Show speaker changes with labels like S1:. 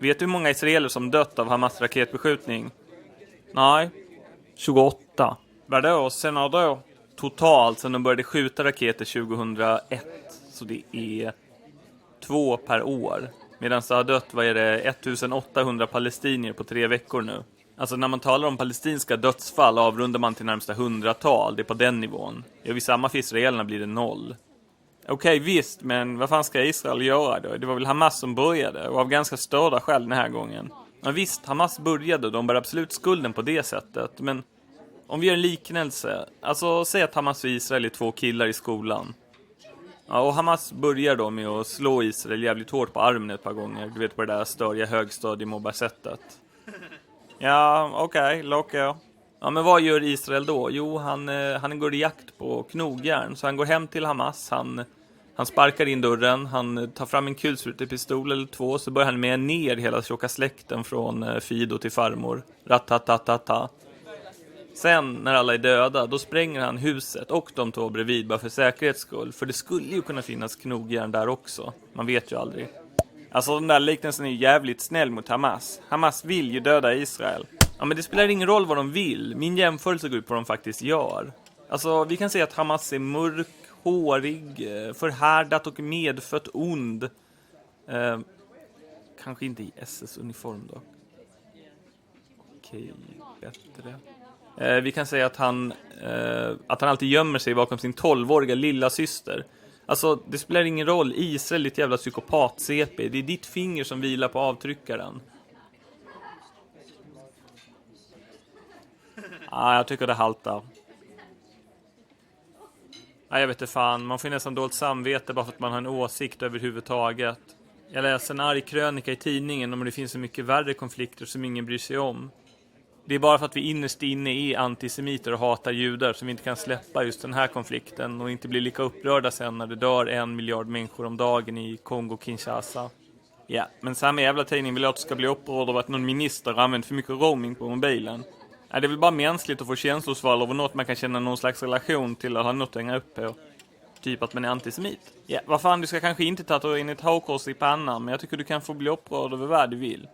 S1: Vet du hur många israeler som dött av Hamas raketbeskjutning? Nej, 28. Vadå? Sen har då totalt sen de började skjuta raketer 2001. Så det är 2 per år. Medan det har dött, vad är det, 1800 palestinier på 3 veckor nu. Alltså när man talar om palestinska dödsfall avrundar man till närmsta 100-tal. Det är på den nivån. Ja, vid samma för israelerna blir det 0. Okej, visst, men vad fan ska Israel göra då? Det var väl Hamas som började och av ganska störda skäl den här gången. Ja, visst, Hamas började och de bär absolut skulden på det sättet. Men om vi gör en liknelse, alltså säg att Hamas och Israel är 2 killar i skolan. Ja, och Hamas börjar då med att slå Israel jävligt hårt på armen ett par gånger. Du vet, på det där störiga högstadiemobbarsättet. Ja, okej, locker. Ja, men vad gör Israel då? Jo, han går i jakt på knogjärn. Så han går hem till Hamas, han sparkar in dörren, han tar fram en kulsprutepistol eller 2. Så börjar han med ner hela tjocka släkten från Fido till farmor. Ratatatata. Sen när alla är döda, då spränger han huset och de 2 bredvid bara för säkerhets skull. För det skulle ju kunna finnas knogjärn där också. Man vet ju aldrig. Alltså den där liknelsen är jävligt snäll mot Hamas. Hamas vill ju döda Israel. Ja, men det spelar ingen roll vad de vill. Min jämförelse går ut på vad de faktiskt gör. Alltså vi kan säga att Hamas är mörk, hårig, förhärdat och medfött ond. Kanske inte i SS-uniform då. Okej, bättre. Vi kan säga att han alltid gömmer sig bakom sin 12-åriga lilla syster. Alltså, det spelar ingen roll. Israel är ett jävla psykopat-CP. Det är ditt finger som vilar på avtryckaren. Jag tycker det haltar. Jag vet inte fan. Man får nästan dåligt samvete bara för att man har en åsikt överhuvudtaget. Jag läser en arg krönika i tidningen om det finns så mycket värre konflikter som ingen bryr sig om. Det är bara för att vi innerst inne är antisemiter och hatar judar som vi inte kan släppa just den här konflikten och inte bli lika upprörda sen när det dör 1 miljard människor om dagen i Kongo-Kinshasa. Ja, men samma jävla tidning vill att det ska bli upprörd av att någon minister har använt för mycket roaming på mobilen. Det är väl bara mänskligt att få känslosval över något man kan känna någon slags relation till och ha något att hänga upp på. Typ att man är antisemit. Ja, vad fan, du ska kanske inte tatuera in ett hakkors i pannan, men jag tycker du kan få bli upprörd över vad du vill.